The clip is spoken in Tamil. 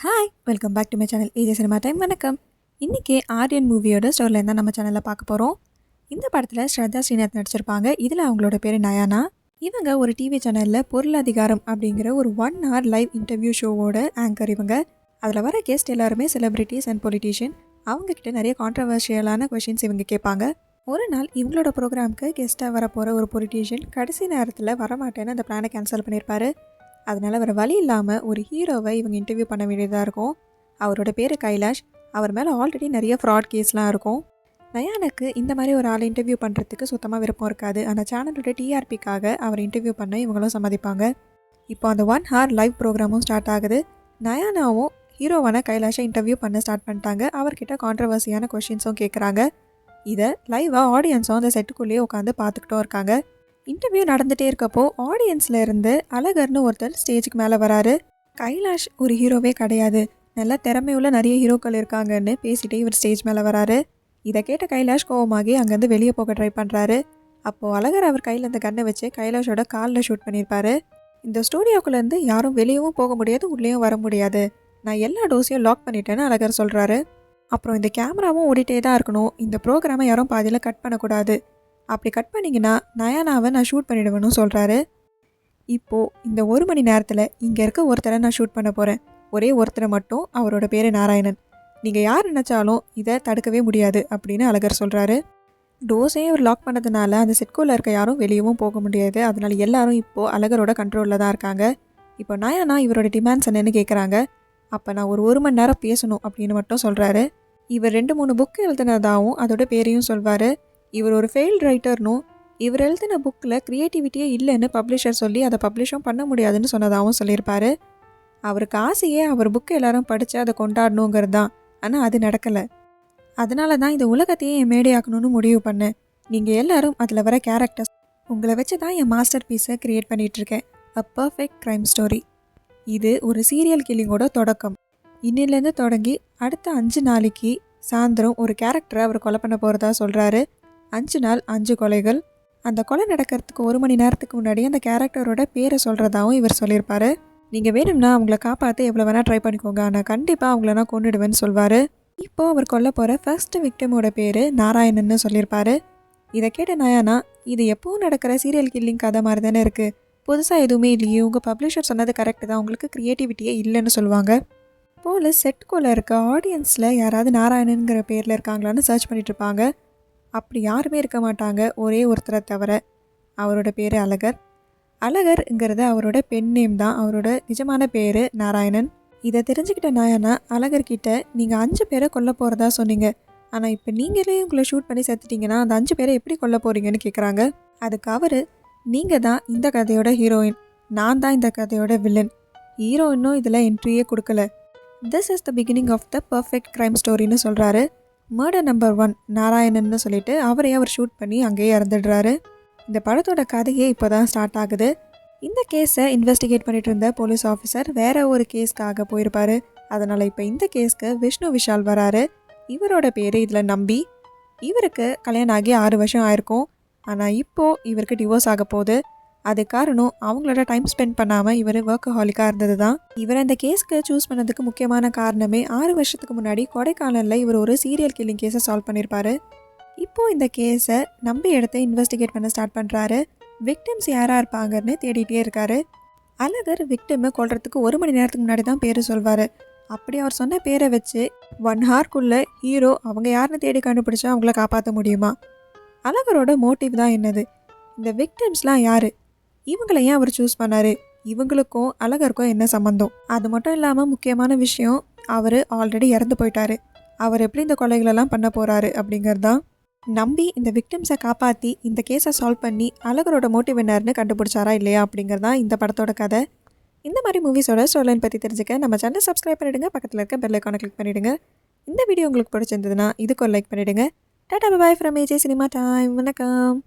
Hi welcome back to my channel AJ cinema time. வணக்கம். இன்றைக்கி ஆர்யன் மூவியோட ஸ்டோரியில் தான் நம்ம சேனலில் பார்க்க போகிறோம். இந்த படத்தில் ஸ்ரத்தா ஸ்ரீநாத் நடிச்சிருப்பாங்க. இதில் அவங்களோட பேர் நயானா. இவங்க ஒரு டிவி சேனலில் பொருளாதிகாரம் அப்படிங்கிற ஒரு 1 hour லைவ் இன்டர்வியூ ஷோவோட ஆங்கர். இவங்க அதில் வர கெஸ்ட் எல்லாருமே செலிப்ரிட்டிஸ் அண்ட் பொலிட்டீஷியன். அவங்கக்கிட்ட நிறைய கான்ட்ரவர்ஷியலான கொஷின்ஸ் இவங்க கேட்பாங்க. ஒரு நாள் இவங்களோட ப்ரோக்ராமுக்கு கெஸ்ட்டாக வர போகிற ஒரு பொலிட்டீஷியன் கடைசி நேரத்தில் வரமாட்டேன்னு அந்த பிளானை கேன்சல் பண்ணியிருப்பாரு. அதனால் வேறு வழி இல்லாமல் ஒரு ஹீரோவை இவங்க இன்டர்வியூ பண்ண வேண்டியதாக இருக்கும். அவரோட பேர் கைலாஷ். அவர் மேலே ஆல்ரெடி நிறைய ஃப்ராட் கேஸ்லாம் இருக்கும். நயானுக்கு இந்த மாதிரி ஒரு ஆளை இன்டர்வியூ பண்ணுறதுக்கு சுத்தமாக விருப்பம் இருக்காது. அந்த சேனலோட டிஆர்பிக்காக அவர் இன்டர்வியூ பண்ண இவங்களும் சம்மதிப்பாங்க. இப்போ அந்த 1 hour லைவ் ப்ரோக்ராமும் ஸ்டார்ட் ஆகுது. நயானாவும் ஹீரோவான கைலாஷை இன்டர்வியூ பண்ண ஸ்டார்ட் பண்ணிட்டாங்க. அவர்கிட்ட கான்ட்ரவர்சியான கொஷின்ஸும் கேட்குறாங்க. இதை லைவாக ஆடியன்ஸும் அந்த செட்டுக்குள்ளேயே உட்காந்து பார்த்துக்கிட்டும் இருக்காங்க. இன்டர்வியூ நடந்துகிட்டே இருக்கப்போ ஆடியன்ஸில் இருந்து அழகர்னு ஒருத்தர் ஸ்டேஜுக்கு மேலே வராரு. கைலாஷ் ஒரு ஹீரோவே கிடையாது, நல்ல திறமையுள்ள நிறைய ஹீரோக்கள் இருக்காங்கன்னு பேசிகிட்டே இவர் ஸ்டேஜ் மேலே வராரு. இதை கேட்ட கைலாஷ் கோவமாகி அங்கேருந்து வெளியே போக ட்ரை பண்ணுறாரு. அப்போது அழகர் அவர் கையில் இந்த கண்ணை வச்சு கைலாஷோட காலில் ஷூட் பண்ணியிருப்பாரு. இந்த ஸ்டூடியோக்குள்ளேருந்து யாரும் வெளியவும் போக முடியாது, உள்ளேயும் வர முடியாது. நான் எல்லா டோஸையும் லாக் பண்ணிட்டேன்னு அழகர் சொல்கிறாரு. அப்புறம் இந்த கேமராவும் ஓடிட்டே தான் இருக்கணும். இந்த ப்ரோக்ராமை யாரும் பாதியில் கட் பண்ணக்கூடாது. அப்படி கட் பண்ணிங்கன்னா நயானாவை நான் ஷூட் பண்ணிவிடுவேன்னு சொல்கிறாரு. இப்போது இந்த 1 மணி நேரத்தில் இங்கே இருக்க ஒருத்தரை நான் ஷூட் பண்ண போகிறேன். ஒரே ஒருத்தரை மட்டும், அவரோட பேர் நாராயணன். நீங்கள் யார் நினச்சாலும் இதை தடுக்கவே முடியாது அப்படின்னு அழகர் சொல்கிறாரு. டோஸையும் அவர் லாக் பண்ணதுனால அந்த செட்குள்ளே இருக்க யாரும் வெளியவும் போக முடியாது. அதனால் எல்லாரும் இப்போது அழகரோட கண்ட்ரோலில் தான் இருக்காங்க. இப்போ நயானா இவரோட டிமாண்ட்ஸ் என்னென்னு கேட்குறாங்க. அப்போ நான் ஒரு 1 மணி நேரம் பேசணும் அப்படின்னு மட்டும் சொல்கிறாரு. இவர் 2-3 புக்கு எழுதுனதாகவும் அதோட பேரையும் சொல்வார். இவர் ஒரு ஃபெயில்டு ரைட்டர்னும் இவர் எழுதின புக்கில் க்ரியேட்டிவிட்டியே இல்லைன்னு பப்ளிஷர் சொல்லி அதை பப்ளிஷும் பண்ண முடியாதுன்னு சொன்னதாகவும் சொல்லியிருப்பார். அவருக்கு ஆசையே அவர் புக்கு எல்லாரும் படித்து அதை கொண்டாடணுங்கிறது தான். ஆனால் அது நடக்கலை. அதனால தான் இந்த உலகத்தையே என் மேடையாக்கணும்னு முடிவு பண்ணேன். நீங்கள் எல்லாரும் அதில் வர கேரக்டர்ஸ், உங்களை வச்சு தான் என் மாஸ்டர் பீஸை க்ரியேட் பண்ணிகிட்ருக்கேன். A perfect crime story. இது ஒரு சீரியல் கில்லிங்கோட தொடக்கம். இன்னிலேருந்து தொடங்கி அடுத்த 5 நாளைக்கு சாயந்தரம் ஒரு கேரக்டரை அவர் கொலை பண்ண போகிறதா சொல்கிறாரு. 5 நாள் 5 கொலைகள். அந்த கொலை நடக்கிறதுக்கு 1 மணி நேரத்துக்கு முன்னாடி அந்த கேரக்டரோட பேரை சொல்கிறதாவும் இவர் சொல்லியிருப்பார். நீங்கள் வேணும்னா அவங்கள காப்பாற்ற எவ்வளோ வேணால் ட்ரை பண்ணிக்கோங்க, ஆனால் கண்டிப்பாக அவங்கள நான் கொண்டுடுவேன்னு சொல்வார். இப்போது அவர் கொல்ல போகிற ஃபர்ஸ்ட் விக்டிமோட பேர் நாராயணன்னு சொல்லியிருப்பார். இதை கேட்ட நயானா, இது எப்போவும் நடக்கிற சீரியல் கில்லிங் கதை மாதிரி தானே இருக்குது, புதுசாக எதுவுமே இல்லையே, உங்கள் பப்ளிஷர் சொன்னது கரெக்டு தான், உங்களுக்கு க்ரியேட்டிவிட்டியே இல்லைன்னு சொல்லுவாங்க. போலீஸ் செட்டுக்குள்ளே இருக்க ஆடியன்ஸில் யாராவது நாராயணனுங்கிற பேரில் இருக்காங்களான்னு சர்ச் பண்ணிகிட்ருப்பாங்க. அப்படி யாருமே இருக்க மாட்டாங்க, ஒரே ஒருத்தரை தவிர. அவரோட பேர் அழகர். அழகர்ங்கிறது அவரோட பெண் நேம் தான். அவரோட நிஜமான பேர் நாராயணன். இதை தெரிஞ்சுக்கிட்ட நயானா அழகர்கிட்ட, நீங்கள் 5 பேரை கொல்ல போகிறதா சொன்னீங்க, ஆனால் இப்போ நீங்களே உங்களை ஷூட் பண்ணி செத்துட்டிங்கன்னா அந்த 5 பேரை எப்படி கொல்ல போகிறீங்கன்னு கேட்குறாங்க. அதுக்கு அவர், நீங்கள் தான் இந்த கதையோட ஹீரோயின், நான் தான் இந்த கதையோட வில்லன். ஹீரோயினும் இதில் என்ட்ரியே கொடுக்கல. This is the beginning of the perfect crime ஸ்டோரின்னு சொல்கிறாரு. மர்டர் நம்பர் 1 நாராயணன்னு சொல்லிட்டு அவரையே அவர் ஷூட் பண்ணி அங்கேயே இறந்துடுறாரு. இந்த படத்தோட கதையே இப்போ தான் ஸ்டார்ட் ஆகுது. இந்த கேஸை இன்வெஸ்டிகேட் பண்ணிட்டு இருந்த போலீஸ் ஆஃபீஸர் வேற ஒரு கேஸ்க்காக போயிருப்பாரு. அதனால் இப்போ இந்த கேஸ்க்கு விஷ்ணு விஷால் வராரு. இவரோட பேர் இதில் நம்பி. இவருக்கு கல்யாணம் ஆகி 6 வருஷம் ஆயிருக்கும். ஆனால் இப்போது இவருக்கு டிவோர்ஸ் ஆக போகுது. அது காரணம் அவங்களோட டைம் ஸ்பெண்ட் பண்ணாமல் இவர் ஒர்க்கஹாலிக்காக இருந்தது தான். இவர் அந்த கேஸ்க்கு சூஸ் பண்ணதுக்கு முக்கியமான காரணமே 6 வருஷத்துக்கு முன்னாடி கொடைக்கானலில் இவர் ஒரு சீரியல் கில்லிங் கேஸை சால்வ் பண்ணியிருப்பார். இப்போது இந்த கேஸை நம்பி எடுத்து இன்வெஸ்டிகேட் பண்ண ஸ்டார்ட் பண்ணுறாரு. விக்டிம்ஸ் யாராக இருப்பாங்கன்னு தேடிட்டே இருக்காரு. அழகர் விக்டிமை கொல்றதுக்கு 1 மணி நேரத்துக்கு முன்னாடி தான் பேர் சொல்வார். அப்படி அவர் சொன்ன பேரை வச்சு 1 hourக்குள்ளே ஹீரோ அவங்க யாருன்னு தேடி கண்டுபிடிச்சா அவங்கள காப்பாற்ற முடியுமா? அழகரோட மோட்டிவ் தான் என்னது? இந்த விக்டிம்ஸ்லாம் யார்? இவங்களை ஏன் அவர் சூஸ் பண்ணார்? இவங்களுக்கும் அழகருக்கும் என்ன சம்மந்தம்? அது மட்டும் இல்லாமல் முக்கியமான விஷயம், அவர் ஆல்ரெடி இறந்து போயிட்டாரு. அவர் எப்படி இந்த கொலைகளெல்லாம் பண்ண போகிறாரு அப்படிங்கிறது தான். நம்பி இந்த விக்டிம்ஸை காப்பாற்றி இந்த கேஸை சால்வ் பண்ணி அழகரோட மோட்டிவ் என்னன்னு கண்டுபிடிச்சாரா இல்லையா அப்படிங்கிறது தான் இந்த படத்தோட கதை. இந்த மாதிரி மூவிஸோட ஸ்டோரிலைன் பற்றி தெரிஞ்சுக்க நம்ம சேனலை சப்ஸ்கிரைப் பண்ணிவிடுங்க. பக்கத்தில் இருக்க பெல் ஐக்கானை கிளிக் பண்ணிவிடுங்க. இந்த வீடியோ உங்களுக்கு பிடிச்சிருந்ததுன்னா இதுக்கு ஒரு லைக் பண்ணிவிடுங்க. Tata bye from AJ cinema time. வணக்கம்.